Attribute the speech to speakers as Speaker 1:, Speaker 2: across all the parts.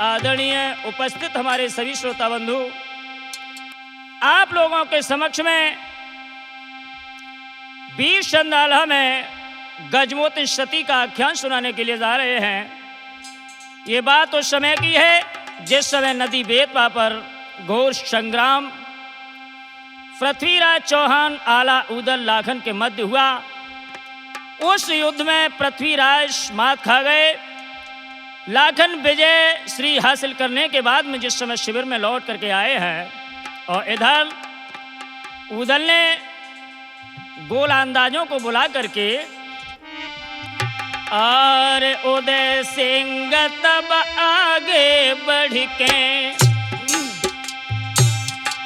Speaker 1: आदरणीय उपस्थित हमारे सभी श्रोता बंधु, आप लोगों के समक्ष में वीर संधाला में गजमोती सती का आख्यान सुनाने के लिए जा रहे हैं। ये बात उस समय की है जिस समय नदी बेतवा पर घोर संग्राम पृथ्वीराज चौहान आला उदल लाखन के मध्य हुआ। उस युद्ध में पृथ्वीराज मात खा गए। लाखन विजय श्री हासिल करने के बाद में जिस समय शिविर में लौट करके आए हैं और इधर उदल ने गोलंदाजों को बुला करके और उदय सिंह तब आगे बढ़ के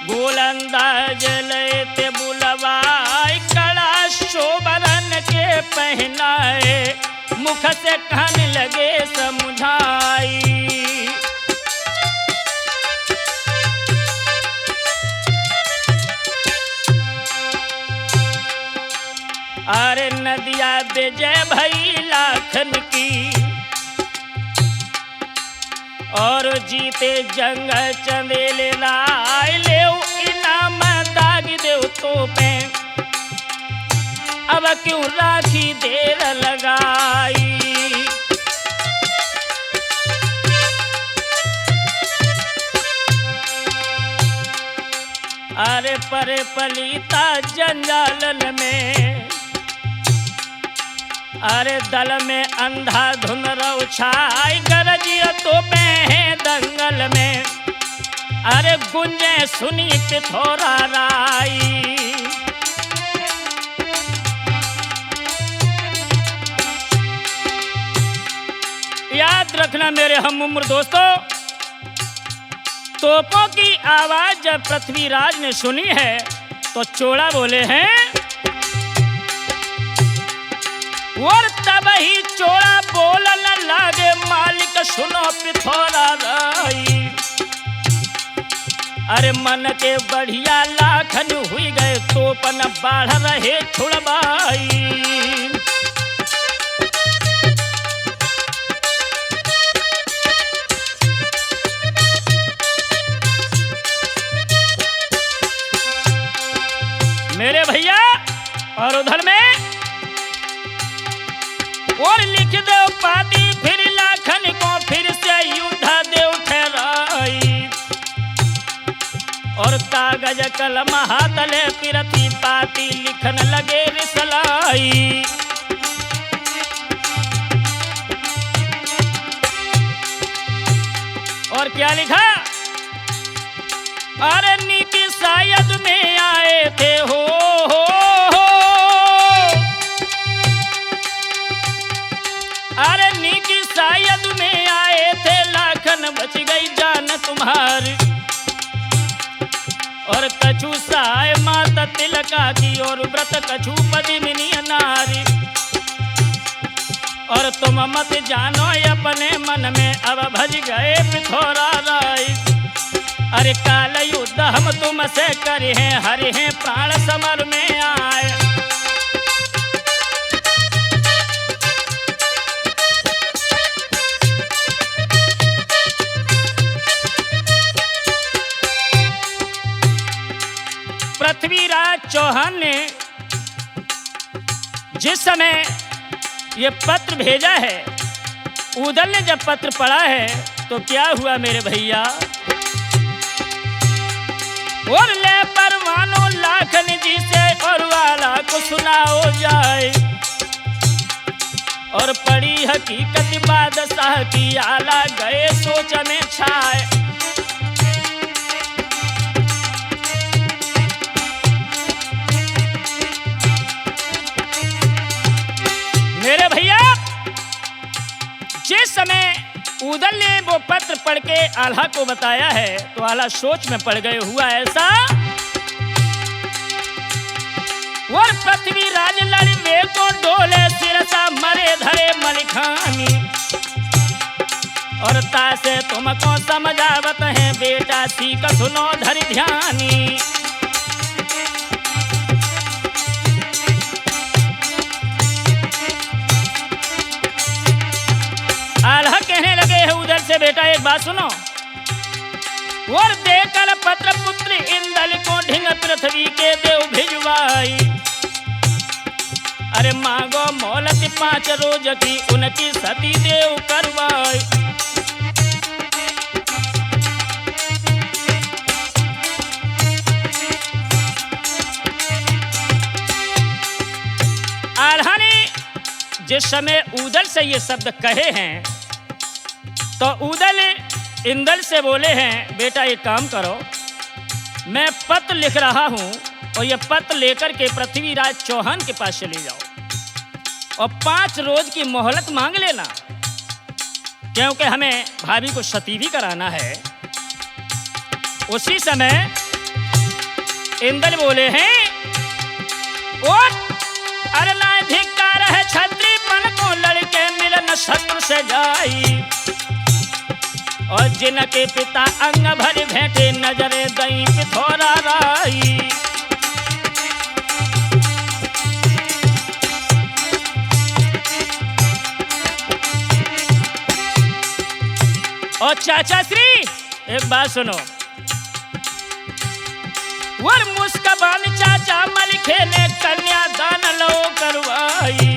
Speaker 1: गोलंदाज लेते बुलवाए, कड़ा शोभरन के पहनाए, मुख से कहने लगे समझाई। अरे नदिया विजय भई लाखन की और जीते जंग चंदेले लाए, ले इनाम दाग देव तो पे, अब क्यों राखी देर लगाई। अरे परे पलीता जंजालन में, अरे दल में अंधाधुन रौछाई, गरजिया तो पे है दंगल में, अरे गुंजे सुनी पिथौरा राई। याद रखना मेरे हम उम्र दोस्तों, तोपों की आवाज जब पृथ्वीराज ने सुनी है तो चोड़ा बोले हैं, और तब ही चोड़ा बोलन लागे, मालिक सुनो पिथौरा राई। अरे मन के बढ़िया लाखन हुई गए, तोपन बाढ़ रहे छुड़बाई। मेरे भैया और उधर में और लिख दो पाती, फिर लाखन को फिर से युद्ध देव ठहराई। और कागज कलम हाथ ले पिरती पाती, लिखन लगे रिसलाई। और क्या लिखा, अरे नीति शायद में आए थे हो, अरे नीति शायद में आए थे, लाखन बच गई जान तुम्हारी। और कछु साय माता तिलका की, और व्रत कछु पदिमिनी नारी। और तुम मत जानो अपने मन में, अब भज गए पिथौरा राई। अरे काल युद्ध हम तुमसे करे हैं, हरे हैं प्राण समर में आए। पृथ्वीराज चौहान ने जिस समय ये पत्र भेजा है, उदल ने जब पत्र पढ़ा है तो क्या हुआ मेरे भैया, और ले परवानो लाखन जी से और वाला को सुनाओ जाए। और पड़ी हकीकत बादशाह की, आला गए सोच में छाए। मेरे भैया जिस समय उदल ने वो पत्र पढ़ के आल्हा को बताया है तो आल्हा सोच में पड़ गए। हुआ ऐसा, और पृथ्वीराज लड़वे को डोले सिरसा, मरे धरे मलिखानी। और तासे तुमको समझावत है बेटा, सीख सुनो धरि ध्यानी। आल्हा कहने लगे हैं उधर से बेटा एक बात सुनो। और देकर पत्र पुत्र इंदल को ढिंग पृथ्वी के देव भिजवाई। अरे मांगो मोहलत 5 रोज की उनकी सती देव करवाई। आल्हा जिस समय उदल से ये शब्द कहे हैं तो उदल इंदल से बोले हैं बेटा एक काम करो, मैं पत्र लिख रहा हूं और ये पत्र लेकर के पृथ्वीराज चौहान के पास चले जाओ और 5 रोज की मोहलत मांग लेना, क्योंकि हमें भाभी को सती भी कराना है। उसी समय इंदल बोले हैं और अरे ना धिक्कार है छत्री मन को लड़के मिलन शत्रु से जाई। और जिनके पिता अंग भर भेंटे नजरे दई पिथौरा राई। और चाचा श्री एक बात सुनो। वर मुस्कबान चाचा मलिखे ने कन्यादान लो करवाई।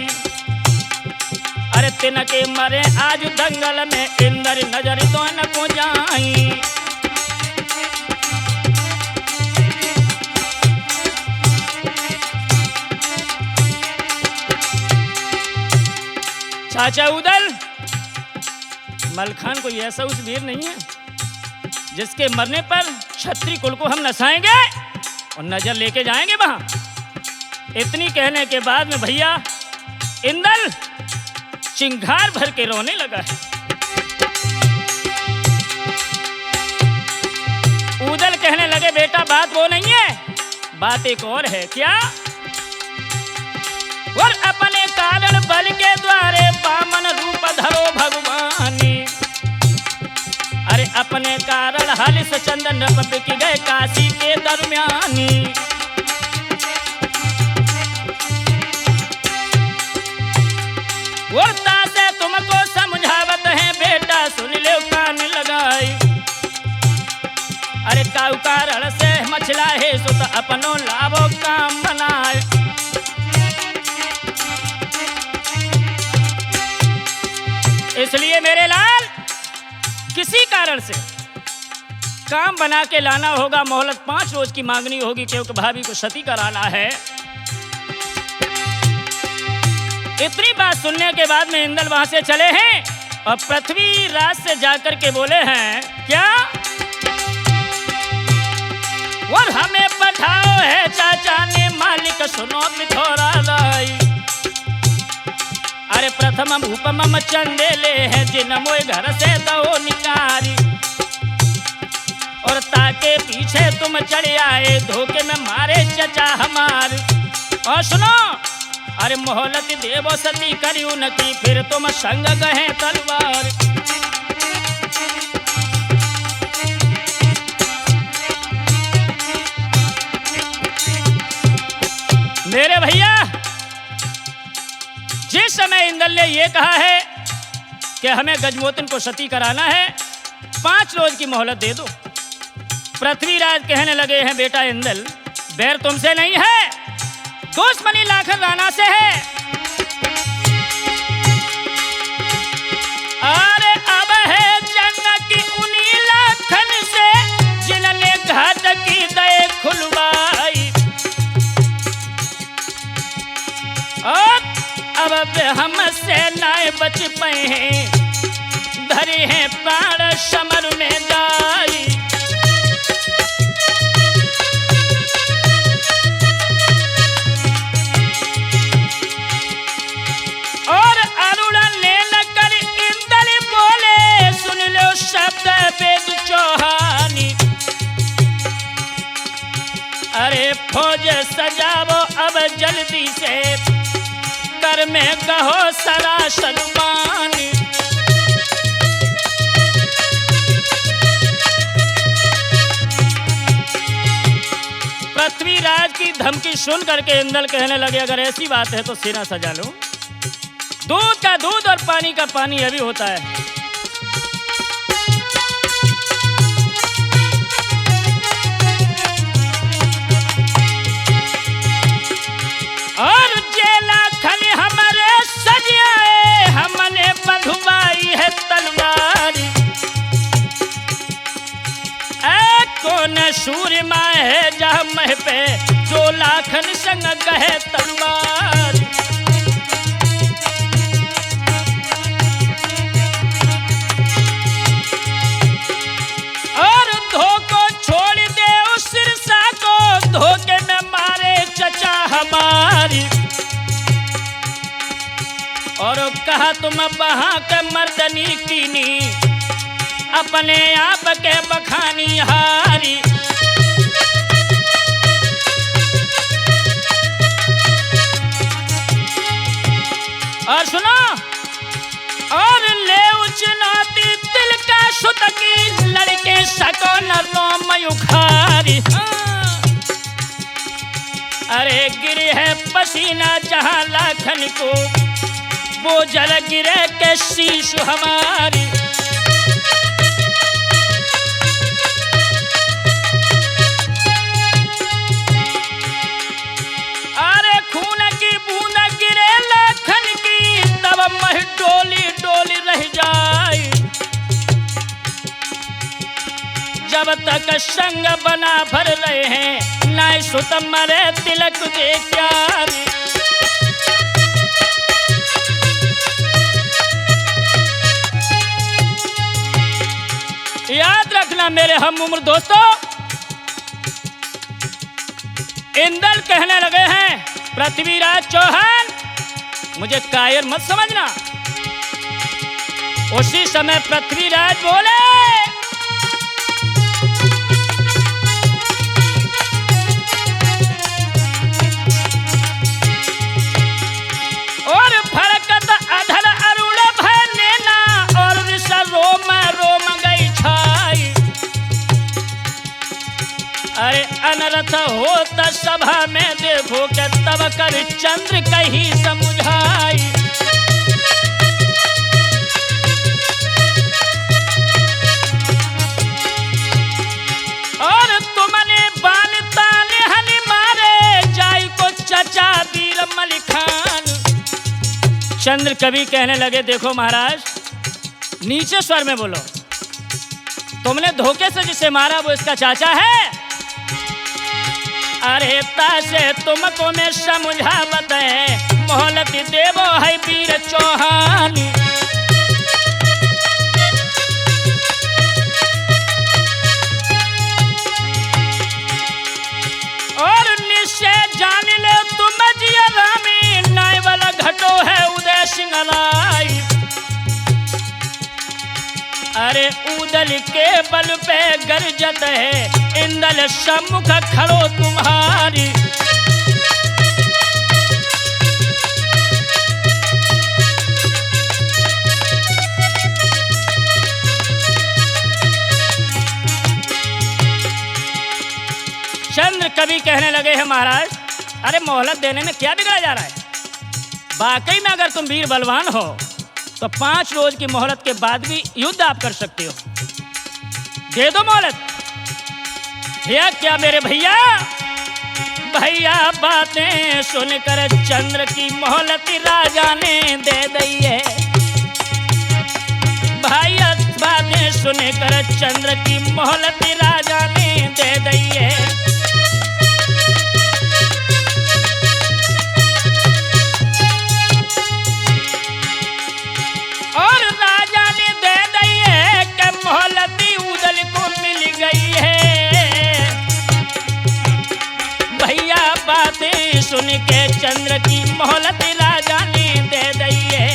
Speaker 1: अरे तिनके मरे आज दंगल में इंदर नजर दोन को जाई। चाचा उदल, मलखान कोई ऐसा उस वीर नहीं है जिसके मरने पर क्षत्रिय कुल को हम नसाएंगे और नजर लेके जाएंगे वहां। इतनी कहने के बाद में भैया इंदल चिंगार भर के रोने लगा है। उदल कहने लगे बेटा बात वो नहीं है, बात एक और है। क्या? और अपने कारण बल के द्वारे बामन रूप धरो भगवानी। अरे अपने कारण हलिस चंदन बिक गए काशी के दरमियानी। उड़ता से तुमको समझावत है बेटा सुन ले कान लगाई। अरे काऊ कारण से मछला है सो तो अपनो लाभो काम बनाए। इसलिए मेरे लाल किसी कारण से काम बना के लाना होगा। मोहलत 5 रोज की मांगनी होगी क्योंकि भाभी को सती कराना है। इतनी बात सुनने के बाद में इंदल वहां से चले हैं और पृथ्वीराज से जाकर के बोले हैं क्या? और हमें पठाओ है चाचा ने मालिक सुनो पिथौरा लाई। अरे प्रथम भूपम चंदेले हैं जिन मोए घर से दो निकारी। और ताके पीछे तुम चढ़े आए धोखे में मारे चचा हमार। और सुनो अरे मोहलत देवो सती करी उनकी फिर तुम संग गए तलवार। मेरे भैया जिस समय इंदल ने ये कहा है कि हमें गजमोतन को सती कराना है 5 रोज की मोहलत दे दो। पृथ्वीराज कहने लगे हैं बेटा इंदल बैर तुमसे नहीं है, दुश्मनी लाखन राणा से है। अरे अब है जंग की उन्हीं लाखन से जिन्होंने घाट की दए खुलवाई। और अब हमसे नाए बच पाए हैं धरे हैं प्राण समर में जाई। और अरुण ने कर इंदल बोले सुन लो शब्द वेद चौहानी। अरे फौज सजावो अब जल्दी से कर में कहो सरासर पानी। पृथ्वीराज की धमकी सुन करके इंदल कहने लगे अगर ऐसी बात है तो सेना सजा लो। दूध का दूध और पानी का पानी अभी होता है। कौन सूर्यमा है जहाँ मह पे जो लाखन संग गहे तलवार। और धोखो छोड़ दे उस सिरसा को, धोखे में मारे चचा हमारी। और कहा तुम वहां के मर्दनी कीनी, अपने आप के बखानी हारी। और सुनो, और ले चुनौती दिल का सुत की, लड़के सको न रोम उखारी। अरे गिरे है पसीना जहां लाखन को, वो जल गिरे के शीश हमारी। अरे खून की बूंद गिरे लाखन की, तब मह डोली डोली रह जाए। जब तक संग बना भर रहे हैं, नाय सुत मरे तिलक दे प्यारी। याद रखना मेरे हम उम्र दोस्तों, इंदल कहने लगे हैं पृथ्वीराज चौहान, मुझे कायर मत समझना। उसी समय पृथ्वीराज बोले, और भड़कत अधर अरुण भय नेना, और ऋषा रोम रोम गई छाई। अरे अनरथ होता सभा में देखो के, तब कर चंद्र कहीं समुझाई। और तुमने बाल ताले हनी मारे, जाई को चचा वीर मलिखान। चंद्र कवि कहने लगे, देखो महाराज, नीचे स्वर में बोलो, तुमने धोखे से जिसे मारा वो इसका चाचा है। अरे तासे तुमको मैं समझावत है, मोहलत देवो है वीर चौहानी। और निश्चय जान ले तुम जिया रामी, नाय वाला घटो है उदय सिंह राय। अरे उदल के बल पे गरजत है, इंदल सम्मुख खड़ो तुम्हारी। चंद्र कवि कहने लगे हैं, महाराज अरे मोहलत देने में क्या बिगड़ा जा रहा है। वाकई में अगर तुम वीर बलवान हो तो 5 रोज की मोहलत के बाद भी युद्ध आप कर सकते हो। दे दो मोहलत। भैया क्या मेरे भैया, भैया बातें सुनकर चंद्र की मोहलत राजा ने दे दी है। भैया बातें सुनकर चंद्र की मोहलत राजा ने दे दी है। और राजा ने दे दी है कि मोहलत उदल को मिल गई है। भैया बातें सुन के चंद्र की मोहलत राजा ने दे दी है।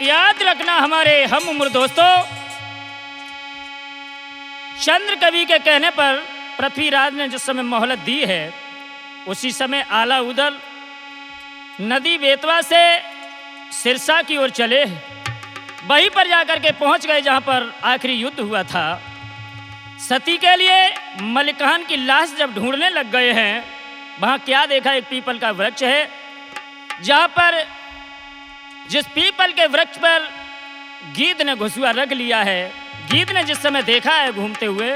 Speaker 1: याद रखना हमारे हम उम्र दोस्तों, चंद्र कवि के कहने पर पृथ्वीराज ने जिस समय मोहलत दी है उसी समय आला उदल नदी बेतवा से सिरसा की ओर चले। वहीं पर जाकर के पहुंच गए जहां पर आखिरी युद्ध हुआ था। सती के लिए मलिकान की लाश जब ढूंढने लग गए हैं, वहां क्या देखा, एक पीपल का वृक्ष है जहां पर जिस पीपल के वृक्ष पर गीध ने घुसुआ रख लिया है। गीध ने जिस समय देखा है घूमते हुए,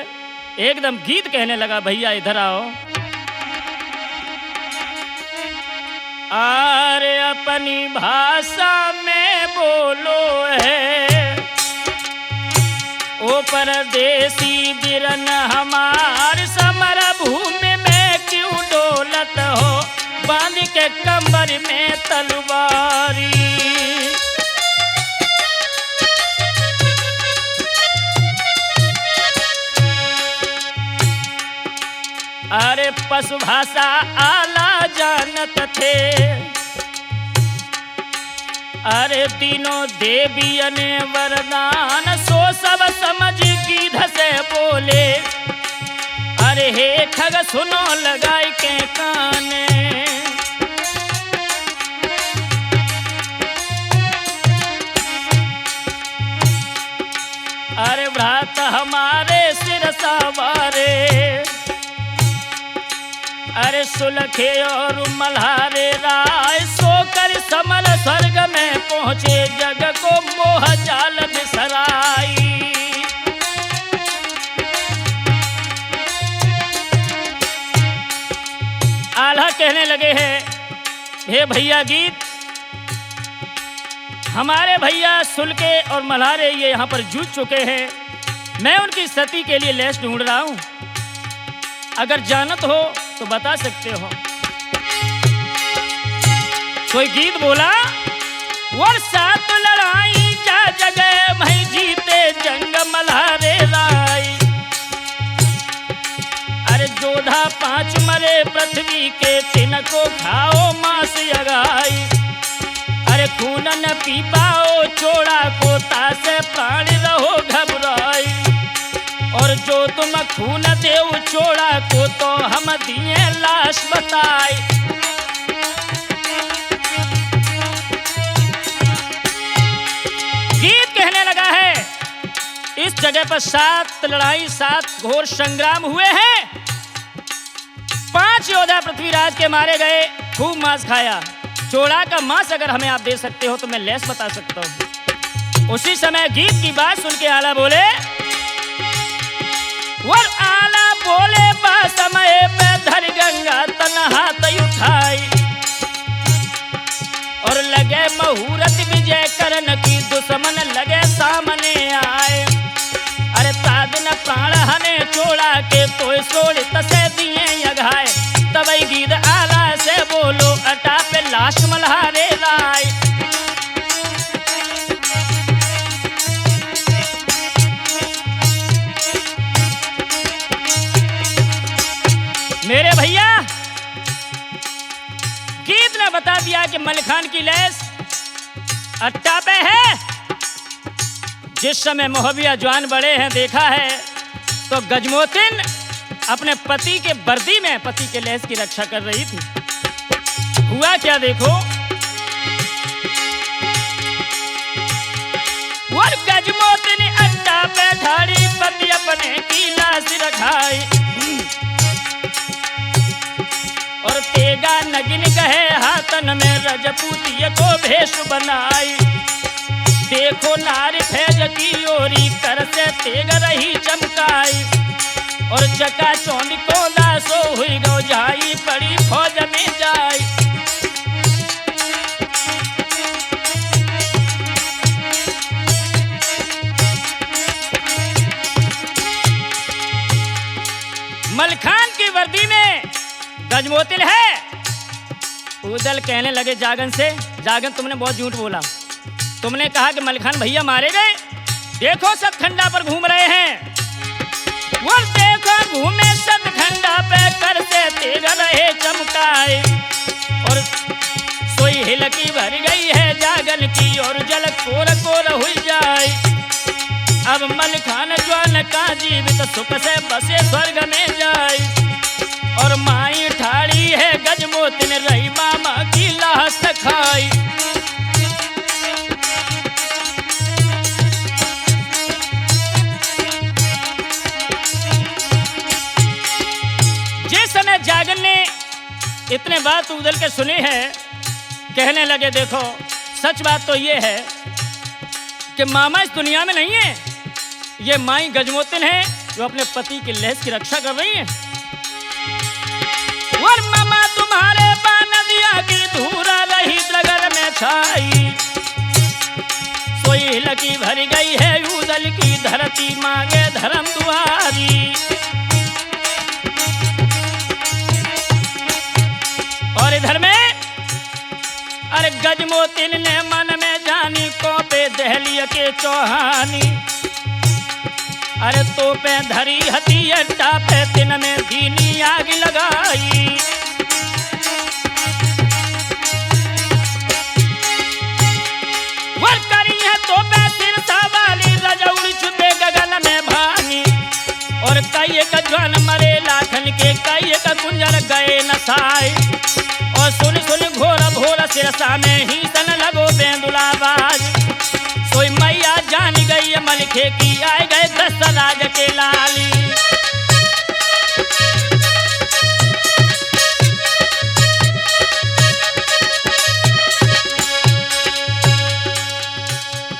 Speaker 1: एकदम गीध कहने लगा, भैया इधर आओ। अरे अपनी भाषा में बोलो है, ओ परदेसी बिरन हमार समर भूमि में क्यों डोलत हो, बांध के कमर में तलवारी। अरे पशु भाषा आला जानत थे, अरे तीनों देवियन वरदान सो सब समझ गीध से बोले, अरे हे खग सुनो लगाई के काने। अरे भ्रात हमारे सिर सवारे, अरे सुलखे और मल्हारे राय सोकर समर स्वर्ग में पहुँचे, जग को मोह जाल बिसराई। आल्हा कहने लगे हैं, हे भैया गीत, हमारे भैया सुलके और मल्हारे ये यहाँ पर जूझ चुके हैं, मैं उनकी सती के लिए लेस ढूंढ रहा हूँ, अगर जानत हो तो बता सकते हो। कोई गीत बोला, वर्षा तो लड़ाई जा जगह मैं जीते जंग मल्हारे राई, अरे जोधा 5 मरे पृथ्वी के तिनको खाओ मांस यगाई, अरे खून न पी पाओ चोड़ा को तासे प्राणी रहो घबराई, और जो तुम खून देव चोड़ा को तो हम दिए लाश बताए। गीत कहने लगा है, इस जगह पर 7 लड़ाई 7 घोर संग्राम हुए हैं, 5 योद्धा पृथ्वीराज के मारे गए, खूब मांस खाया, चोड़ा का मांस अगर हमें आप दे सकते हो तो मैं लेस बता सकता हूं। उसी समय गीत की बात सुन के आला बोले, वर आला बोले बा समय पे धर गंगा तन हाथ उठाई, और लगे मुहूर्त विजय करन की दुश्मन लगे सामने आए, अरे तादिन प्राण हने चोड़ा के तो सोड़ तसे दिए यघाए, तबई गीत आला से बोलो अटा पे लाश मल्हारे लाए। मेरे भैया गीत ने बता दिया कि मलिखान की लेस अट्टा पे है। जिस समय मोहबिया जवान बड़े हैं देखा है तो गजमोतिन अपने पति के वर्दी में पति के लेस की रक्षा कर रही थी। हुआ क्या देखो, और गजमोतिन अट्टा पे ठाड़ी पति अपने की लाश रखाई, और तेगा नगिन कहे हाथन में रजपूतिय को भेष बनाई, देखो नारी फैज की ओरी कर से तेग रही चमकाई, और चका चौंद को लाशो हुई गौ जाई पड़ी फौज में जाई। मलखान की वर्दी में गजमोतिल है। उदल कहने लगे जागन से, जागन तुमने बहुत झूठ बोला, तुमने कहा कि मलखान भैया मारे गए, देखो सतखंडा पर घूम रहे हैं, वो देखो घूमे सतखंडा पे करते तेग रहे चमकाए, और सोई हिलकी भर गई है जागन की और जल कोर कोर हुई जाए। अब मलखान ज्वान का जीवित सुख से बसे स्वर्ग में जाए, और माई ठाड़ी है गजमोतिन रही मामा की लाश खाई। जिस समय जागन ने इतने बात उदल के सुनी है, कहने लगे देखो सच बात तो ये है कि मामा इस दुनिया में नहीं है, ये माई गजमोतिन है जो अपने पति की लेस की रक्षा कर रही है। और मामा तुम्हारे बान दिया की धूर छाई। सोई लकी भर गई है उदल की धरती, मांगे धर्म दुआरी। और इधर में अरे गजमोतिन ने मन में जानी, कोपे दहलिया के चौहानी। अरे तो पे धरी हती अड्डा पे, दिन में दीनी आग लगाई। वर करी है तो पे सिरसा वाली, रजौड़ी छुपे गगन में भानी। और कई एक जवान मरे लाखन के, कई एक कुंजर गए नसाए। और सुन सुन घोर भोर सिरसा में ही सन लगो बेंदुलाबाज। सोई मैया जान गई मलखे की, आए गए दशराज के लाली।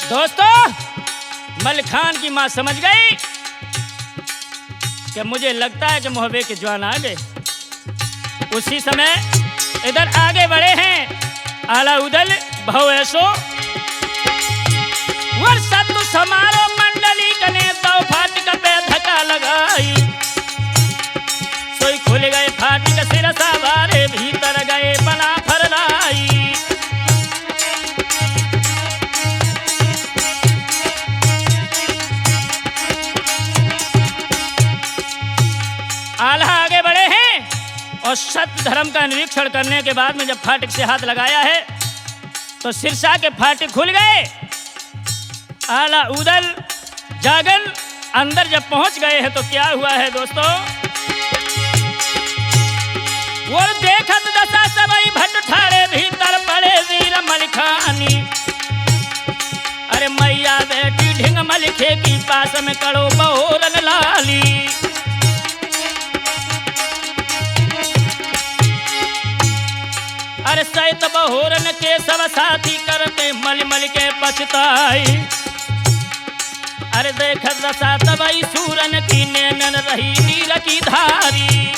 Speaker 1: दोस्तों, मलखान की मां समझ गई कि मुझे लगता है कि मोहबे के जवान आ गए। उसी समय इधर आगे बढ़े हैं आला उदल बहु ऐसो। वर्षतु समारोह मंडली कने, दो फाटक पे धक्का लगाई। सोई खुल गए फाटक सिरसा बारे, भीतर गए बना फरलाई। आल्हा आगे बढ़े हैं और सत्य धर्म का निरीक्षण करने के बाद में जब फाटक से हाथ लगाया है तो सिरसा के फाटक खुल गए। आला उदल जागन अंदर जब पहुंच गए हैं तो क्या हुआ है दोस्तों? वो देखत दशा सबई भट्ट ठाड़े, भीतर पड़े वीर मलखानी। अरे मैया बेटी ढिंग मलखे की, पास में कड़ो बहोरन लाली। अरे सैत बहोरन के सब साथी करते, मल मल के पछताई। अरे देख दशा तबई सूरन की, नैनन रही नीर की धारी।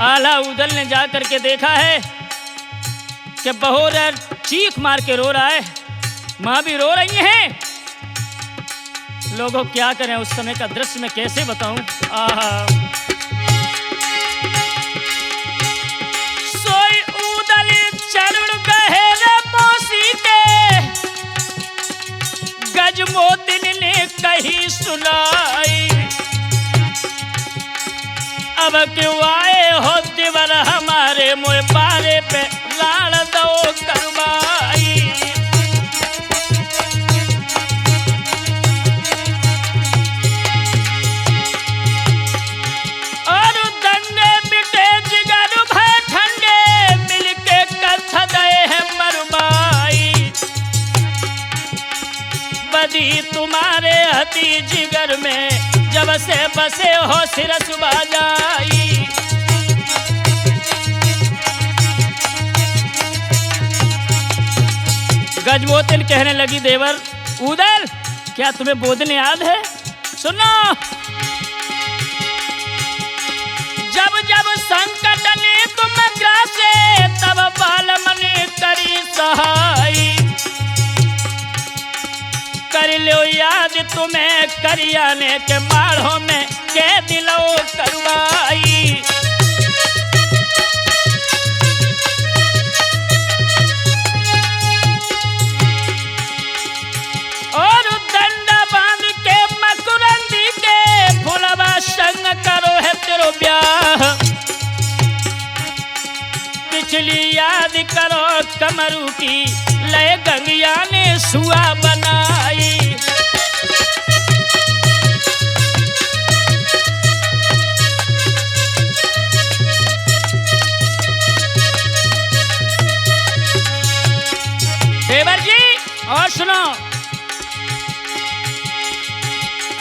Speaker 1: आला उदल ने जाकर के देखा है कि बहोरन चीख मार के रो रहा है, मां भी रो रही हैं। लोगों क्या करें, उस समय का दृश्य में कैसे बताऊं। आहा, सोई उदल चरण गहे मौसी के, गजमोतिन ने कही सुनाई। अब क्यों आए हो दिवर हमारे, मोए बारे पे लाड़ दो करवाई। और दंडे बिटे जिगर भय ठंडे, मिलके कथ गए हैं मरवाई। बदी तुम्हारे हती जिगर में, जब से बसे हो सिरस बाजाई। गजमोतिन कहने लगी, देवर उदल क्या तुम्हें बोधन याद है? सुनो, जब जब संकट ने तुम ग्रासे, तब बालम ने करी सहाई। कर लो याद तुम्हें करियाने के, माढ़ों में के दिलो करवाई। और दंडा बांध के मकुरंदी के, फुलवा संग करो है तेरो ब्याह। पिछली याद करो कमरू की, लय गंगिया ने सुआ बनाई। देवर जी और सुनो,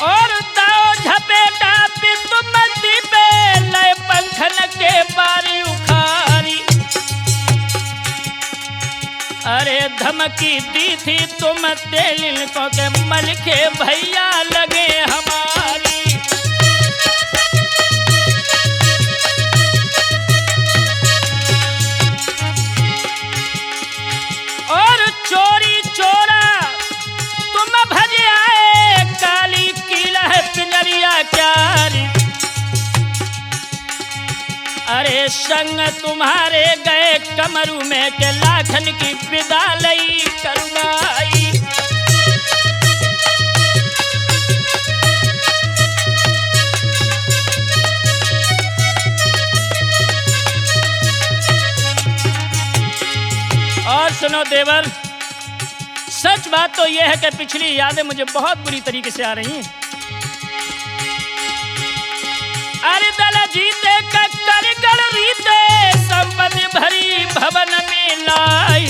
Speaker 1: और दाओ झपेटा पितुमती पे, लय पंखन के बारी उखारी। अरे धमकी दी थी तुम तेलिन को के, मलखे भैया लगे हमारी। अरे संग तुम्हारे गए कमरू में के लाखन की विदा लई करुणाई। और सुनो देवर, सच बात तो यह है कि पिछली यादें मुझे बहुत बुरी तरीके से आ रही हैं। अरे दल जीते कक्कर गढ़ रीते संपत्ति भरी भवन में लाई,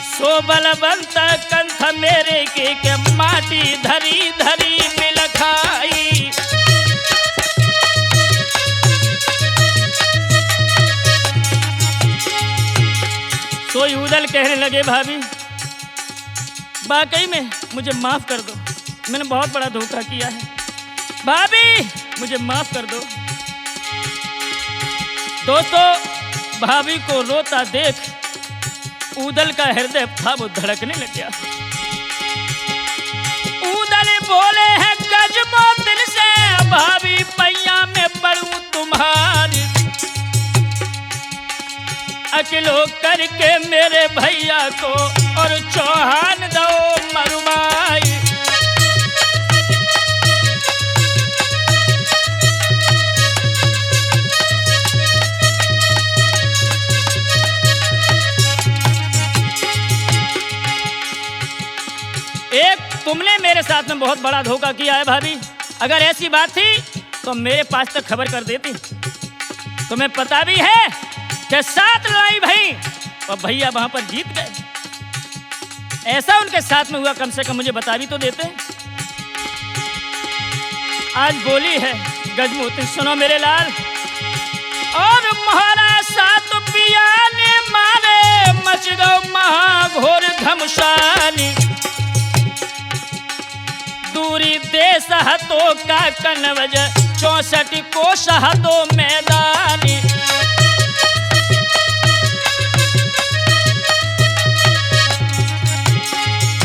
Speaker 1: सो बलवंत कंठ मेरे के माटी धरी धरी मिल खाई। तो उदल कहने लगे भाभी वाकई में मुझे माफ कर दो, मैंने बहुत बड़ा धोखा किया है, भाभी मुझे माफ कर दो। दोस्तों, भाभी को रोता देख उदल का हृदय था वो धड़कने लग गया। उदल बोले हैं गजमोतिन से भाभी पैया में पड़ूं तुम्हारी, अकेलो करके मेरे भैया को और चौहान दो मरवाई। एक तुमने मेरे साथ में बहुत बड़ा धोखा किया है भाभी, अगर ऐसी बात थी तो मेरे पास तक खबर कर देती। तुम्हें पता भी है कि 7 लड़ाई भई और भैया वहां पर जीत गए, ऐसा उनके साथ में हुआ, कम से कम मुझे बता भी तो देते। आज बोली है गजमोती, सुनो मेरे लाल। और महाराज सात पिया ने मारे मच गो महाघोर घमशानी, दूरी देश हतो का कनवज 64 कोस हतो मैदानी।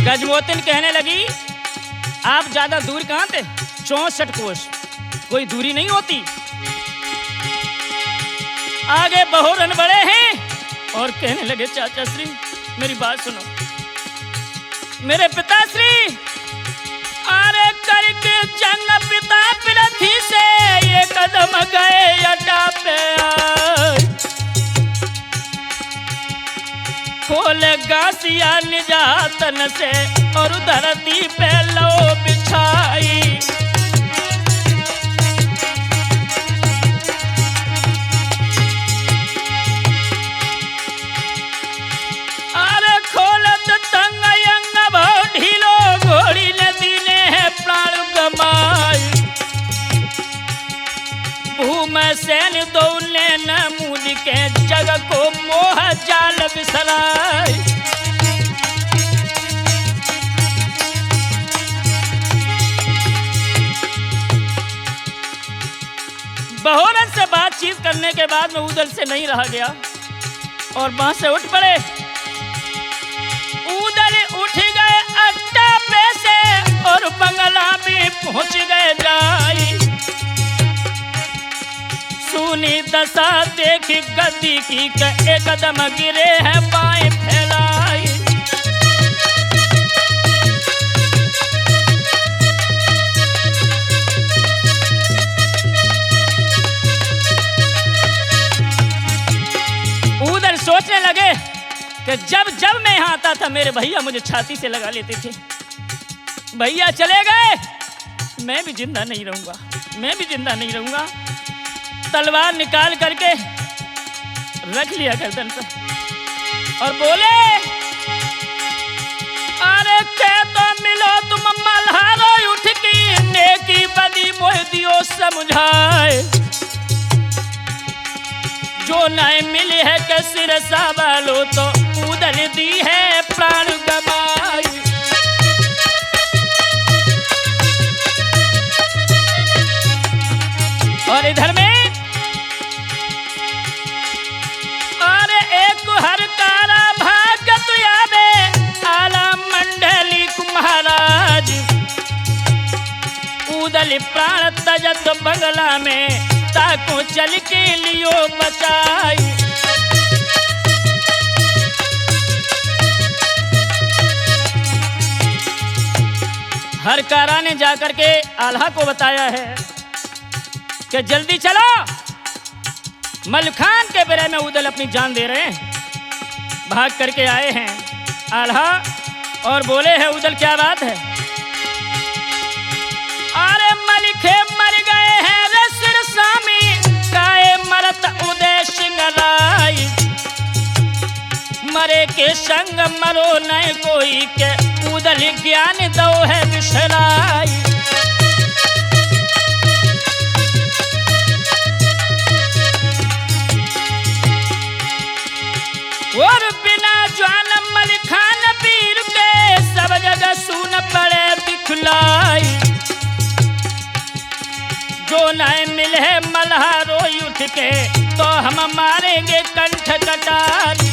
Speaker 1: गजमोतिन कहने लगी आप ज्यादा दूर कहां थे, 64 कोस कोई दूरी नहीं होती। आगे बहुरन बड़े हैं और कहने लगे चाचा श्री मेरी बात सुनो, मेरे पिताश्री अरे करके जंग पिता पिरथी से ये कदम गए अड्डा पे, खोल गासिया निजातन से और धरती पे लो बिछाई। अरे खोलत तंग यंग भाव ढीलो घोड़ी नदी ने है प्राण गमाई, भूम सैन दौले न मुद के जग को मोह जाल बिसराई। बहुरन से बातचीत करने के बाद में उदल से नहीं रहा गया और वहां से उठ पड़े। उदल उठ गए अड्डा पे से और बंगला में पहुंच गए जाई, सुनी दशा देखी गद्दी की एक कदम गिरे हैं बाएं फैलाई। उधर सोचने लगे कि जब मैं यहाँ आता था मेरे भैया मुझे छाती से लगा लेते थे, भैया चले गए मैं भी जिंदा नहीं रहूंगा, मैं भी जिंदा नहीं रहूंगा। तलवार निकाल करके रख लिया गर्दन पर और बोले अरे के तो मिलो तुम मल्हारो उठ की नेकी बदी मोह दियो समझाए, जो नहीं मिली है के सिर सावालो तो उदल दी है प्राण गमाई। और इधर में अरे एक हर कारा भागत यावे आला मंडली महाराज, उदल प्राण तजत बंगला में माता को चल के लियो बचाई। हरकारा ने जाकर के आल्हा को बताया है कि जल्दी चलो, मलखान के बेरे में उदल अपनी जान दे रहे हैं। भाग करके आए हैं आल्हा और बोले हैं उदल क्या बात है? अरे मलिखे मर गए हैं रे सिरसामी, काए मरत उदय सिंह राय। मरे के संग मरो न कोई के, उदल ज्ञान दो है बिसराई। और बिना ज्वान मलखान पीर के, सब जगह सुन पड़े दिखलाई। जो न मिले मल्हारो उठ के, तो हम मारेंगे कंठ कटारी।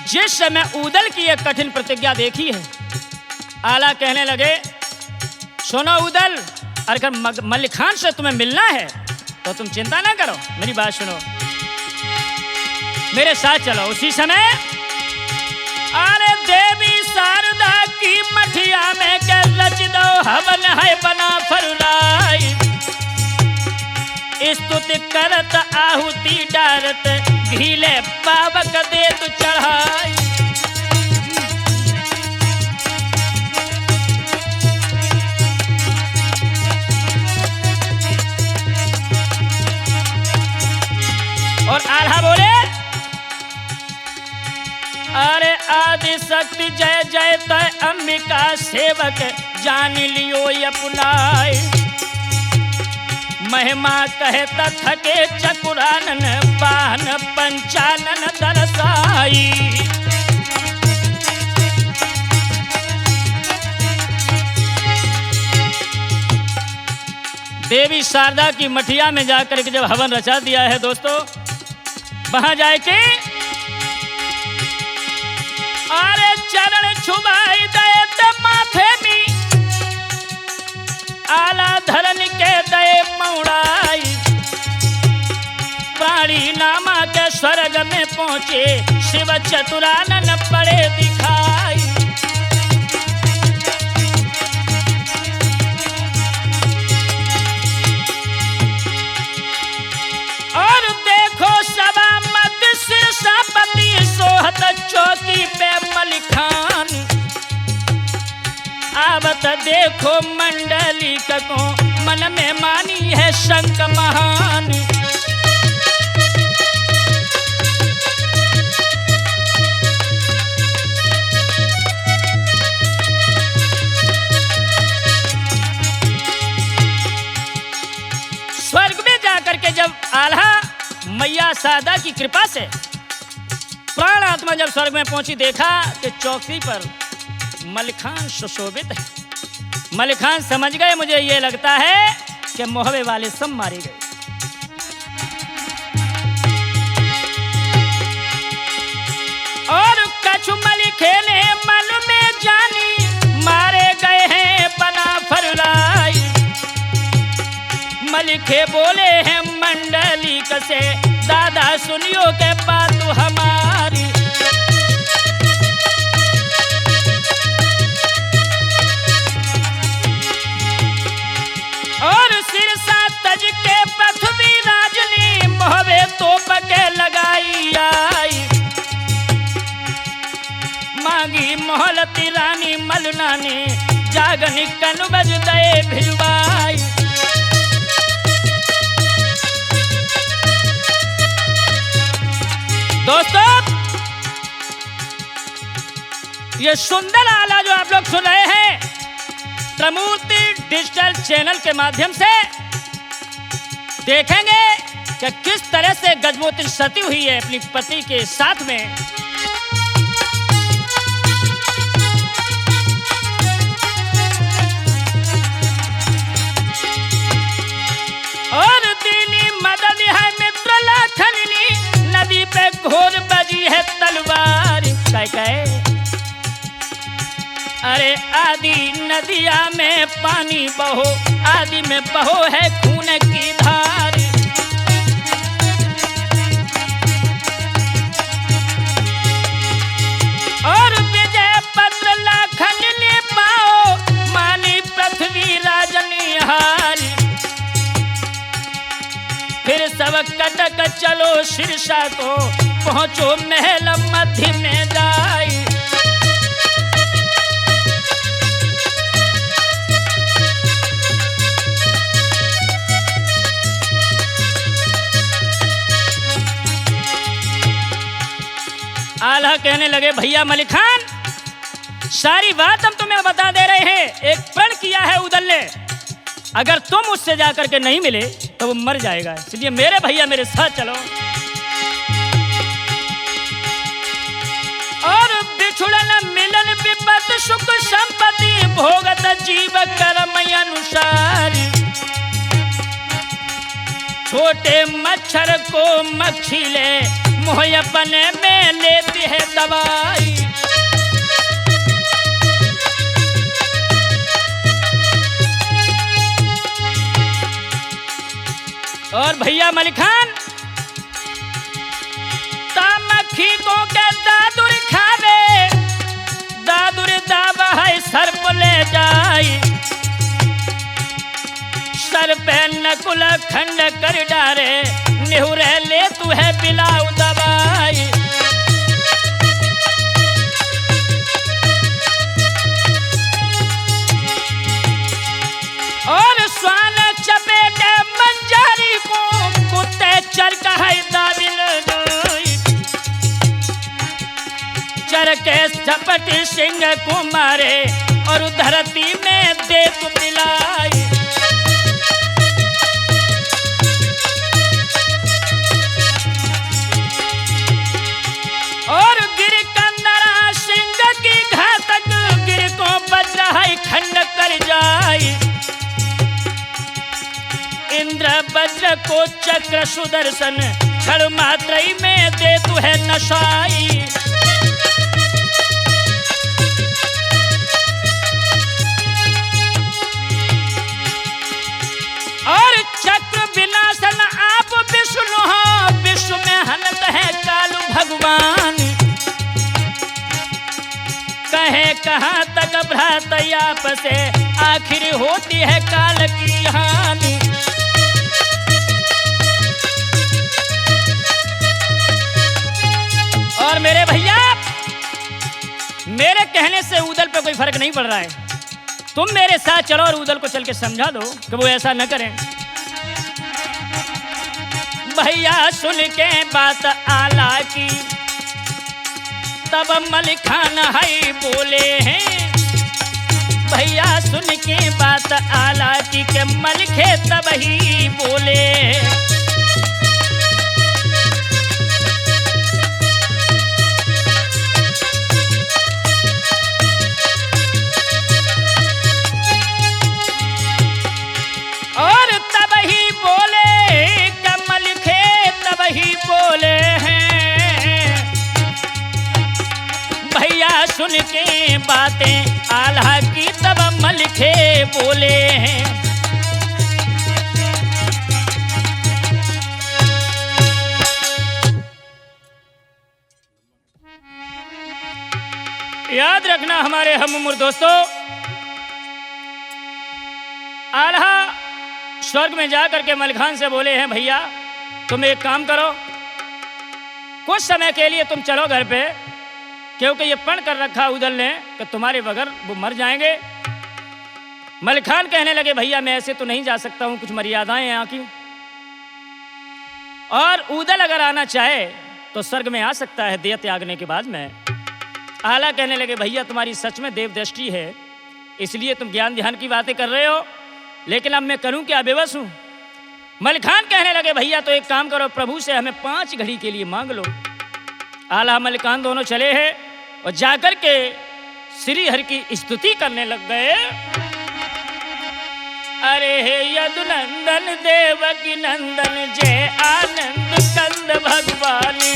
Speaker 1: जिस समय उदल की एक कठिन प्रतिज्ञा देखी है, आला कहने लगे सुनो उदल, अगर मलिखान से तुम्हें मिलना है तो तुम चिंता ना करो, मेरी बात सुनो, मेरे साथ चलो। उसी समय अरे देवी शारदा की मठिया में के रच दो हवन है बना फरुलाई। स्तुति करत आहुति डारत, घीले पावक दे तू चढ़ाई। और आल्हा बोले अरे आदि शक्ति जय जय तय अंबिका सेवक, जान लियो अपनाई। महिमा कहता थके चकुरानन, पान पंचानन दरसाई। देवी शारदा की मठिया में जाकर के जब हवन रचा दिया है दोस्तों, वहां जाए के अरे चरण छुबाई दे माथे में, आला धरन के दे मौड़ाई। प्राणी नामा के स्वर्ग में पहुंचे, शिव चतुरानन पड़े दिखाई। और देखो सभा मध्य सिरसापति, सोहत चौकी पे मलिखान। आवत देखो मंडली को, मन में मानी है शंक महान। स्वर्ग में जाकर के जब आल्हा मैया शारदा की कृपा से प्राण आत्मा जब स्वर्ग में पहुंची, देखा कि चौकी पर मलिखान सुशोभित है। मलिखान समझ गए मुझे ये लगता है कि मोहबे वाले सब मारे गए। और कछु मलिखे ने मन में जानी, मारे गए हैं बना फरुलाई। मलिखे बोले हैं मंडली कसे, दादा सुनियो के बात हमारी। और सिरसा तज के पृथ्वी राजनी, मोहबे तोप के लगाई आई। मांगी मोहलती रानी मलना ने, जागनी कनु बज दे भिजवाई। दोस्तों ये सुंदर आला जो आप लोग सुन रहे हैं, त्रिमूर्ति डिजिटल चैनल के माध्यम से देखेंगे कि किस तरह से गजमोती सती हुई है अपनी पति के साथ में। और दीनी मदद है मित्र लाखन आदि नदिया में पानी बहो, आदि में बहो है खून की धार। और विजय पत्र लाखन ले पाओ, मानी पृथ्वी राजनिहार। फिर सब कटक चलो शीर्षा को, पहुंचो महल मध्य में जाई। आल्हा कहने लगे भैया मलिक खान, सारी बात हम तुम्हें बता दे रहे हैं। एक प्रण किया है उदल ने, अगर तुम उससे जाकर के नहीं मिले तो वो मर जाएगा, इसलिए मेरे भैया मेरे साथ चलो। और बिछुड़न मिलन विपत सुख संपत्ति, भोगत जीव कर्म अनुसार। छोटे मच्छर को मक्खी ले, मोह अपने में लेती है दवाई। और भैया मलिक खान, मक्खी को के दादुर खावे, दादुर दावा है सर्प ले जाई। सर पे नकुल खंड कर डारे, नेहुरे ले तू है पिलाऊ दवाई। और स्वान चपेटे मंजारी को, कुत्ते चर का है दाबिल चर के झपट सिंह को मारे, और धरती में दे तू मिलाई। और गिर कंदरा सिंह की घातक, गिर को बज है खंड कर जाई। इंद्र वज्र को चक्र सुदर्शन, क्षण मात्र में दे तू है नशाई। और चक्र विनाशन आप विष्णु हो, विश्व में हनत है कालू भगवान। कहे कहाँ तक भ्रात आप से, आखिर होती है काल की हानि। और मेरे भैया, मेरे कहने से उदल पे कोई फर्क नहीं पड़ रहा है। तुम मेरे साथ चलो और उदल को चल के समझा दो कि वो ऐसा न करें। भैया सुन के बात आला की, तब मलिक खान है बोले हैं। भैया सुन के बात आला की, के मलिक है तब ही बोले। और तब ही बोले, कमल खे तब ही बोले हैं। भैया सुन के बातें आल्हा की, तब मलिखे बोले हैं। याद रखना हमारे हम उम्र दोस्तों, आल्हा स्वर्ग में जाकर के मलिक खान से बोले हैं भैया तुम एक काम करो, कुछ समय के लिए तुम चलो घर पे, क्योंकि ये प्रण कर रखा उदल ने कि तुम्हारे बगैर वो मर जाएंगे। मलिक खान कहने लगे भैया मैं ऐसे तो नहीं जा सकता हूं, कुछ मर्यादाएं हैं यहाँ की। और उदल अगर आना चाहे तो स्वर्ग में आ सकता है देह त्यागने के बाद में। आला कहने लगे भैया तुम्हारी सच में देव दृष्टि है, इसलिए तुम ज्ञान ध्यान की बातें कर रहे हो, लेकिन अब मैं करूं क्या, बेबस हूं। मलिक खान कहने लगे भैया तो एक काम करो, प्रभु से हमें 5 घड़ी के लिए मांग लो। आला मलिक खान दोनों चले हैं और जाकर के श्री हरि की स्तुति करने लग गए। अरे हे यदुनंदन देवकी नंदन जय आनंद कंद भगवानी,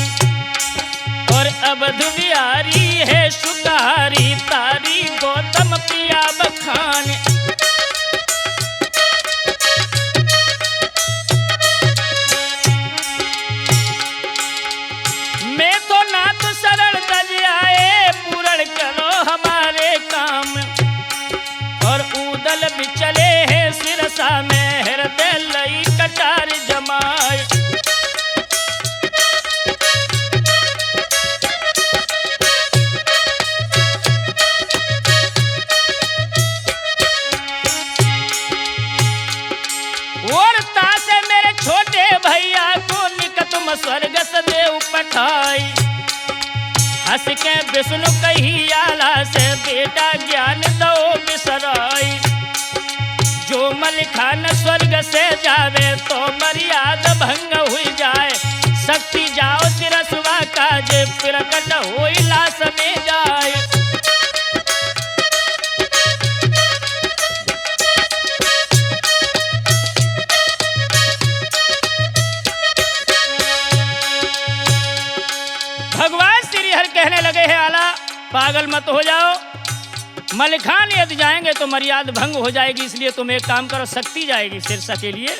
Speaker 1: और अवधु बिहारी है सुखारी तारी गौतम भैया बखान। मैं तो नाथ शरण तज आए, पूर्ण करो हमारे काम। और उदल भी चले हैं सिरसा में, हृदय लई कटार जमाए। और तासे मेरे छोटे भैया को निकटम स्वर्ग सदैव पठाई। हंस के विष्णु कही आला से, बेटा ज्ञान दो बिसराई। जो मलिखान स्वर्ग से जावे, तो मर्यादा भंग हुई जाए। शक्ति जाओ सिरसवा काज, प्रकट होई लाश में जाए। भगवान श्री हरि कहने लगे हैं, आला पागल मत हो जाओ। मलिखान यदि जाएंगे तो मर्यादा भंग हो जाएगी, इसलिए तुम एक काम करो, शक्ति जाएगी सिरसा के लिए।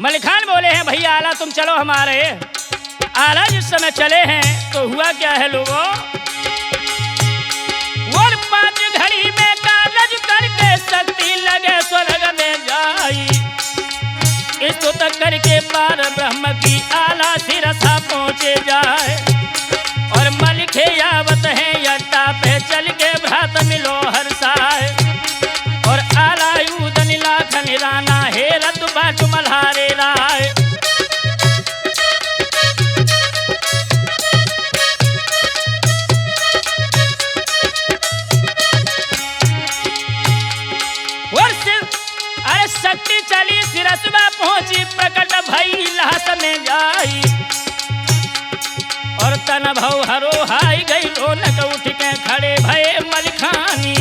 Speaker 1: मलिखान बोले हैं, भैया आला तुम चलो हमारे। आला जिस समय चले हैं तो हुआ क्या है लोगों, और 5 घड़ी में कालज करके शक्ति लगे स्वर्ग में जाई। इसको तक करके पार ब्रह्म की आला सिरसा पहुंचे जाए। और मलिखे यावत है यट्टा पे चल के भ्रात मिलो हर्षाए। और आला उदन लाखन राना, हे रतु बाटु मल्हारे राय। अरे शक्ति चली सिरसवा पहुंची, प्रकट भई लाश में जाई। और तन भव हरो हाई गई, रोनक उठ के खड़े भये मलिखानी।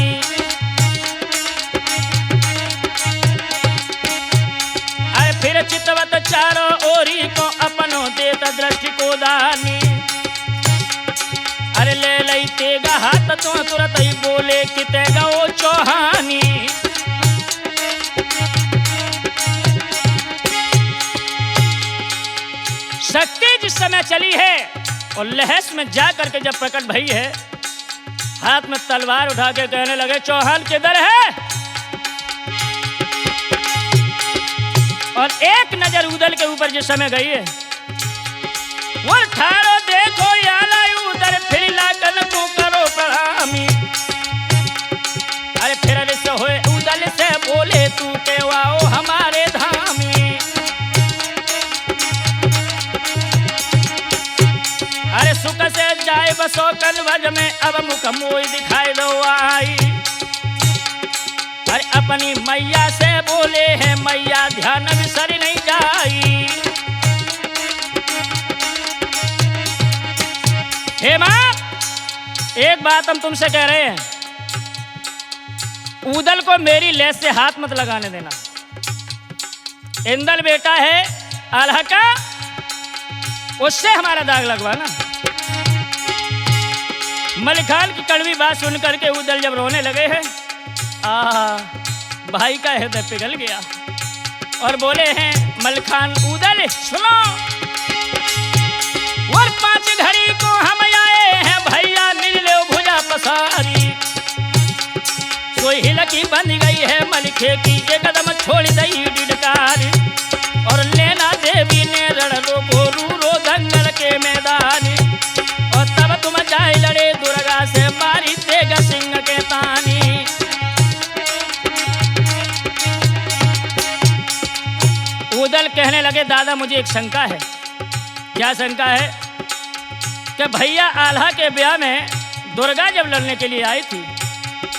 Speaker 1: अरे फिर चितवत चारों ओरी को अपनो देत दृष्टि को दानी। अरे ले लई तेगा हाथ तो तुरंत ही बोले कि तेगा ओ चौहानी। शक्ति जिस समय चली है और लहस में जा करके जब प्रकट भई है, हाथ में तलवार उठा के कहने लगे, चौहान किधर है। और एक नजर उदल के ऊपर जिस समय गई है, वो ठारो देखो याला उदर, फिर लागन को करो प्रणामी। अरे फिर से होए उदल से बोले, तू के वाओ हमारे धामी। अरे सुख से जाए बसो कनवज में, अब मुख मोई दिखाई दो आई। अरे अपनी मैया से बोले हैं, मैया ध्यान बिसर नहीं जाई। हे मां, एक बात हम तुमसे कह रहे हैं, उदल को मेरी लेस से हाथ मत लगाने देना। इंदल बेटा है आल्हा का, उससे हमारा दाग लगवाना। मलिखान की कड़वी बात सुन करके उदल जब रोने लगे हैं, भाई का हृदय पिघल गया। और बोले हैं मलिखान, उदल सुनो, और 5 घड़ी को हम आए हैं, भैया मिल लो भुजा पसारी। कोई हिलकी बन गई है मलिखे की, एक कदम छोड़ दई डिडकारी। और लेना देवी ने रण रो रो दंगल के मैदान। और तब तुम जाए लड़े दुर्गा से, मारी देगा सिंह के तानी। उदल कहने लगे, दादा मुझे एक शंका है। क्या शंका है? कि भैया आल्हा के ब्याह में दुर्गा जब लड़ने के लिए आई थी,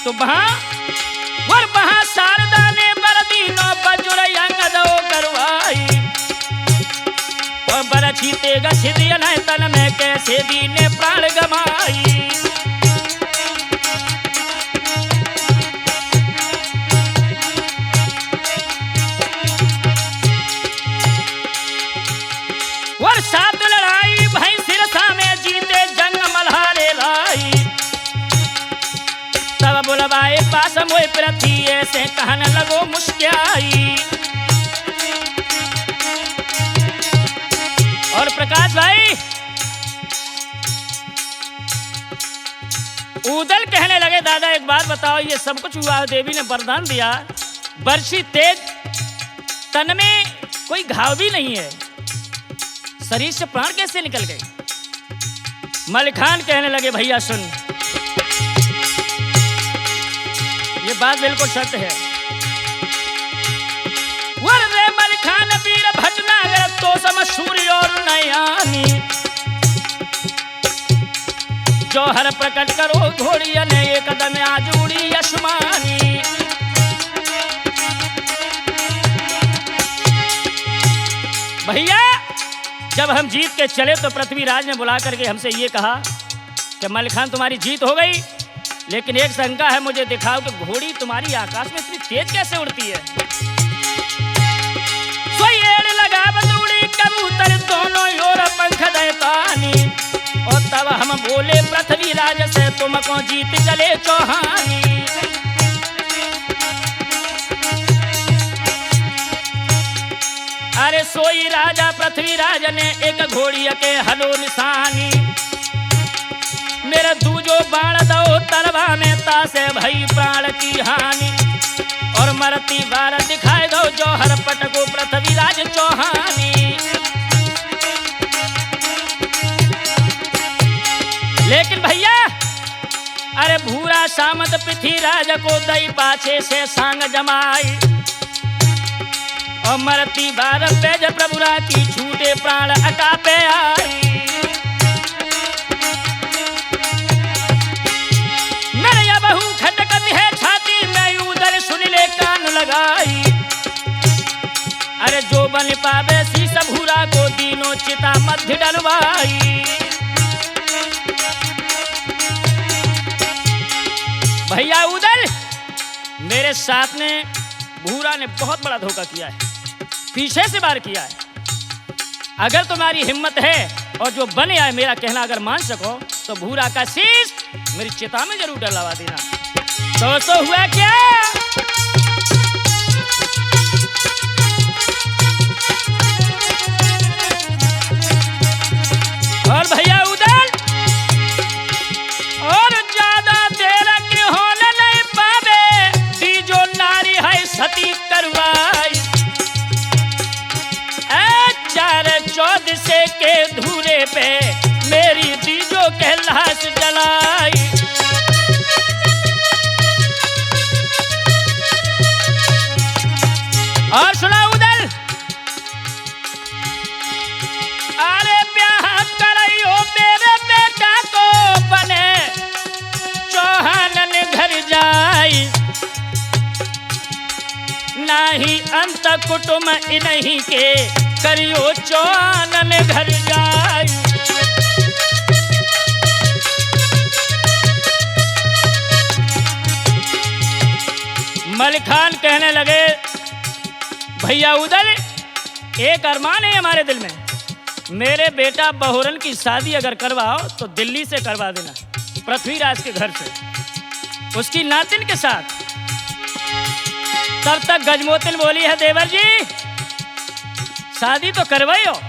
Speaker 1: तो वहाँ शारदा ने बरदीनो बजुर अंगदो करवाई। और बरछी तेगा सिदिया न तन में, कैसे दी ने प्राण गमाई। और 7 लड़ाई भाई सिरसा में जीते, जंग मल्हारे लाई। तब बुलवाए पास मोए पृथ्वी ऐसे कहने लगो मुस्कियाई। और प्रकाश भाई उदल कहने लगे दादा एक बात बताओ, ये सब कुछ हुआ, देवी ने वरदान दिया, वर्षी तेज, तन में कोई घाव भी नहीं है, शरीर से प्राण कैसे निकल गए? मलिखान कहने लगे भैया सुन, ये बात बिल्कुल सत्य है। रे मलिखान वीर भटनागर तो सम सूर्य और नयानी, जौहर प्रकट करो घोड़िया ने एक कदम आज उड़ी आसमानी। भैया जब हम जीत के चले तो पृथ्वीराज ने बुला करके हमसे ये कहा कि मलिखान तुम्हारी जीत हो गई, लेकिन एक शंका है, मुझे दिखाओ कि घोड़ी तुम्हारी आकाश में इतनी तेज कैसे उड़ती है? सोएड़ लगा बंदूड़ी कबूतर दोनों ओर पंख दे पानी, और तब हम बोले पृथ्वीराज से तुमको जीत चले चौहानी। अरे सोई राजा पृथ्वीराज ने एक घोड़ी के हलो निशानी, मेरे दूजो बाण दो तरवा में तासे भई प्राण की हानि, और मरती बार दिखाए दो जौहर पटको पृथ्वीराज चौहानी। लेकिन भैया अरे भूरा सामंत पृथ्वीराज को दई पाछे से सांग जमाई, और मरती बार पेज प्रभुरा की छूटे प्राण अकापे आई। नरिया बहू खटकत है छाती में उदर सुन ले कान लगाई, अरे जो बन पावे शीश भूरा को तीनों चिता मध्य डलवाई। भैया उदल मेरे साथ ने भूरा ने बहुत बड़ा धोखा किया है, पीछे से वार किया है। अगर तुम्हारी हिम्मत है और जो बने आए मेरा कहना अगर मान सको तो भूरा का शीश मेरी चिता में जरूर डलवा देना। तो हुआ क्या? और भैया उदल और ज्यादा देर की होने नहीं पावे, दी जो नारी है सती करवाई, 414 के धूरे पे मेरी दीजो के लाश जलाई। और सुना उदल, अरे ब्याह कराइयो मेरे बेटा को बने चौहान घर जाई, नाही अंत कुटुम इन्हीं के करियो चौहान घर जाई। मलिखान कहने लगे भैया उदल एक अरमान है हमारे दिल में, मेरे बेटा बहुरन की शादी अगर करवाओ तो दिल्ली से करवा देना, पृथ्वीराज के घर से, उसकी नातिन के साथ। तब तक गजमोतिन बोली है देवर जी शादी तो करवाई हो,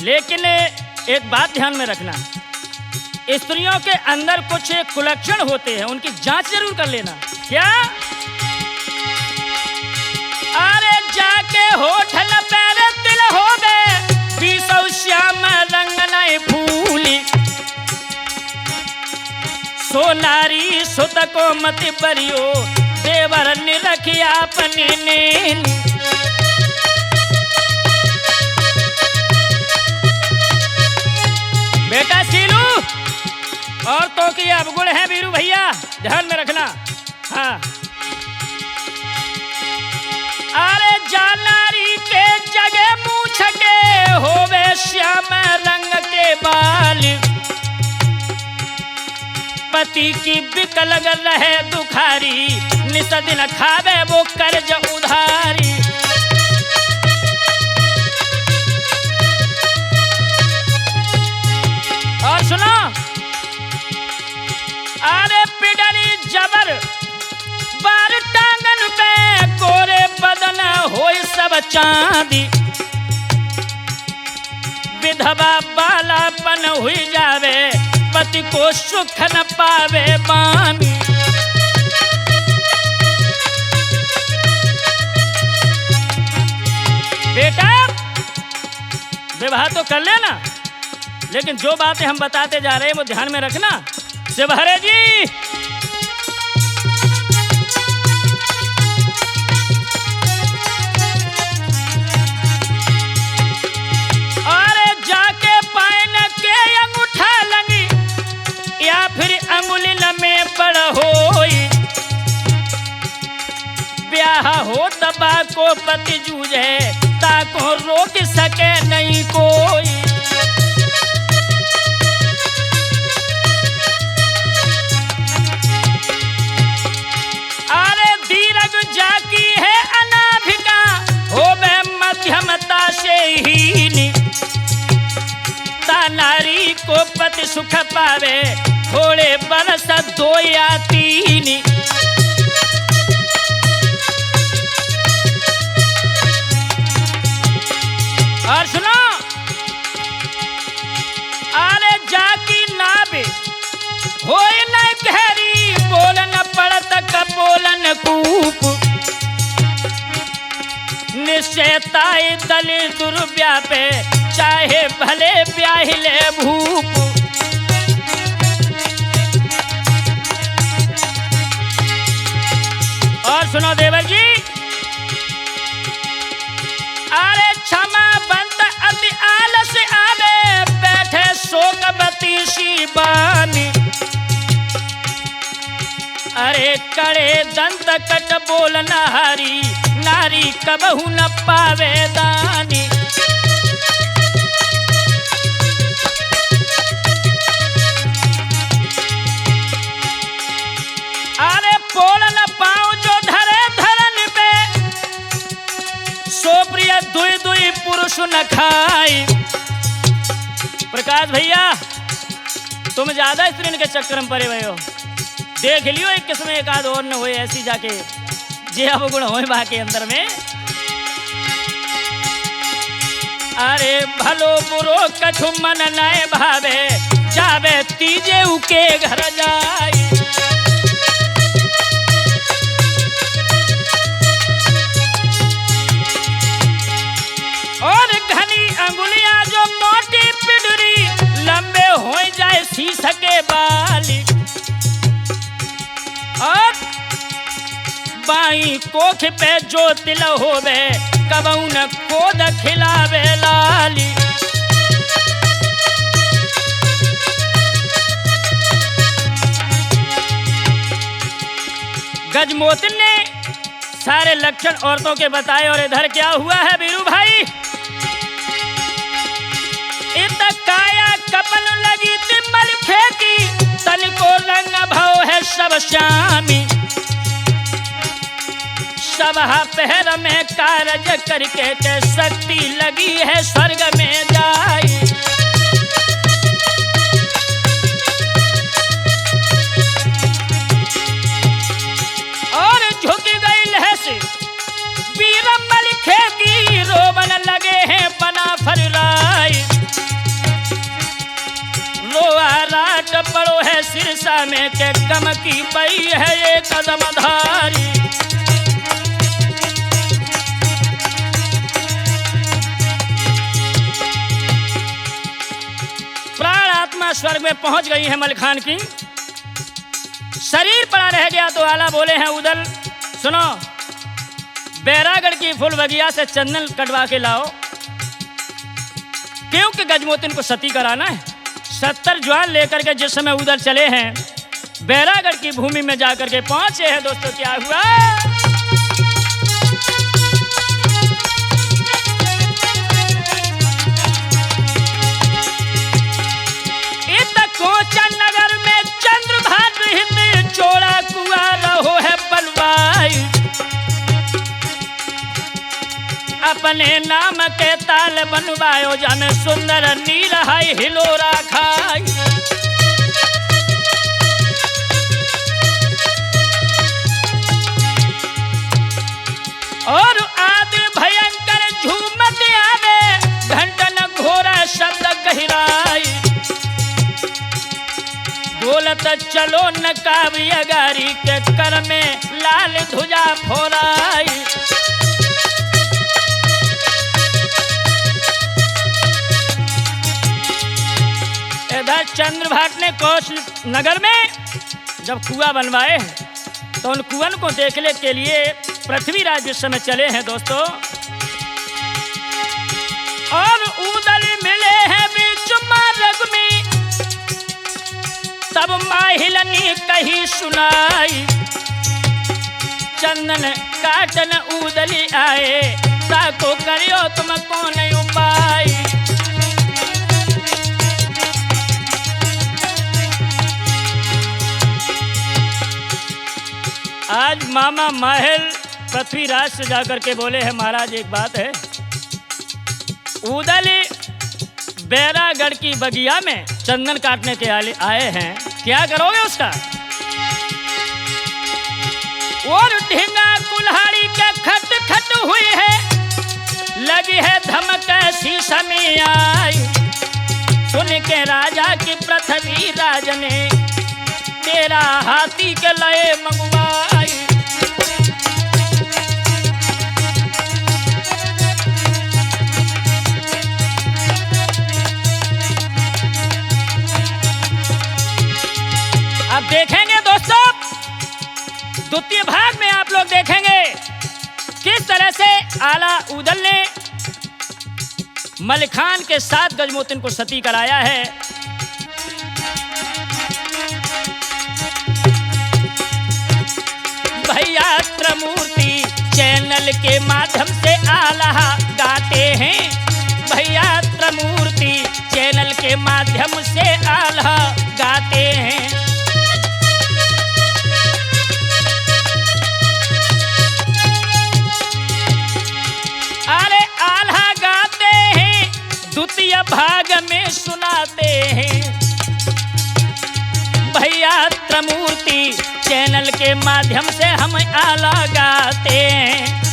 Speaker 1: लेकिन एक बात ध्यान में रखना, स्त्रियों के अंदर कुछ कुलक्षण होते हैं, उनकी जांच जरूर कर लेना। क्या? अरे जाके होठल पैर तिल हो गए, बीसौ श्याम रंग नहीं फूली, सोनारी सुत को मत बरियो देवर ने रखिया अपनी नीली। बेटा सीलू और तो की अवगुण है वीरू भैया, ध्यान में रखना। हाँ अरे जानारी के जगह मूछ के होवे श्याम रंग के बाल, पति की बिकल रहे दुखारी, नित दिन खावे वो कर्ज उधारी। और सुनो, अरे पिडरी जबर बांधी, विधवा बालापन हुई जावे, पति को सुख न पावे बामी। बेटा विवाह तो कर लेना, लेकिन जो बातें हम बताते जा रहे हैं वो ध्यान में रखना। शिवहरे जी अरे जाके पाइन के अंगूठा लंगी या फिर अंगुली में बड़ होई, ब्याह हो तबा को पति जूझे, ताको रोक सके नहीं कोई। अरे दीर्घ जाकी है अनाभिका, होवे मध्यमता से हीनी, ता नारी को पति सुख पावे, थोड़े बरस दो या तीनी। और सुनो, अरे जाकी नाबे होए न गहरी, बोलन पड़त कपोलन कूप, निश्चयताई दली दुर्व्यापे, चाहे भले ब्याहिले भूप। और सुनो देवर जी, अरे क्षमा बंत अति आलस आवे, बैठे शोकवती सी बानी, अरे कड़े दंत कट बोल नारी, नारी कबहू न पावे दानी। अरे पोल न पाऊं जो धरे धरन पे, सो प्रिय दुई दुई पुरुष न खाई। प्रकाश भैया तुम ज्यादा स्त्रीन के चक्कर में पड़े हुए हो, देख लियो एक किस्म एक आध और न हो ऐसी जाके जे अब गुण हो बाके अंदर में। अरे भलो बुरो कछु मन नए भावे, जावे तीजे उके घर जाई। और घनी अंगुलियां जो मोटी पिडरी, लंबे हो जाए शीश के बाली, और बाई कोख पे जो तिल होवे, कबऊ न कोद खिलावे लाली। गजमोतिन ने सारे लक्षण औरतों के बताए, और इधर क्या हुआ है बीरू भाई, इत काया कपल लगी तिम्बल फेंकी, तन को रंग भाव है सब श्यामी, सबहा पहर में कारज करके के शक्ति लगी है स्वर्ग में जाई। और झुकी गई लहसी बीरम्बल खेगी, रोबन लगे हैं बना फरराई, रोआ राट पड़ो है सिरसा में के कम की पई है ये कदम धारी। प्राण आत्मा स्वर्ग में पहुंच गई है मलखान की, शरीर पड़ा रह गया तो आला बोले हैं उदल। सुनो, बैरागढ़ की फूल बगिया से चंदन कटवा के लाओ, क्योंकि गजमोतिन को सती कराना है। 70 ज्वान लेकर के जिस समय उधर चले हैं, बैरागढ़ की भूमि में जाकर के पहुंचे हैं। दोस्तों क्या हुआ, कोचन नगर में चंद्रभानु हिंद, चोड़ा कुआ रहो है बलवाई, अपने नाम के ताल बनवायो, जामे सुंदर नीर हाय हिलोरा खाई। और आदि भयंकर झूम तो चलो न काव्य गारी के कर में लाल ध्वजा फोराई। इधर चंद्रभाग ने कौशल नगर में जब कुआं बनवाए तो उन कुआं को देखने के लिए पृथ्वीराज जिस समय चले हैं दोस्तों, और उदल मिले हैं बीच मार्ग में, तब माहिलनी कही सुनाई, चंदन काटन उदली आए, ताको करियो तुम कौन उपाय। आज मामा माहिल पृथ्वीराज से जाकर के बोले हैं, महाराज एक बात है, उदली बैरागढ़ की बगिया में चंदन काटने के आए हैं, क्या करोगे उसका? और ढींगा कुल्हाड़ी के खट खट हुई है, लगी है धमक ऐसी समय आई, सुन के राजा की पृथ्वीराज ने तेरा हाथी के लए मंगवाई। अब देखेंगे दोस्तों, द्वितीय भाग में आप लोग देखेंगे किस तरह से आला उदल ने मलिखान के 7 गजमोतिन को सती कराया है। भैया त्रिमूर्ति चैनल के माध्यम से आला गाते हैं, भैया त्रिमूर्ति चैनल के माध्यम से आला गाते हैं। अरे आला गाते हैं, द्वितीय भाग में सुनाते हैं, भैया त्रिमूर्ति चैनल के माध्यम से हम आला गाते हैं।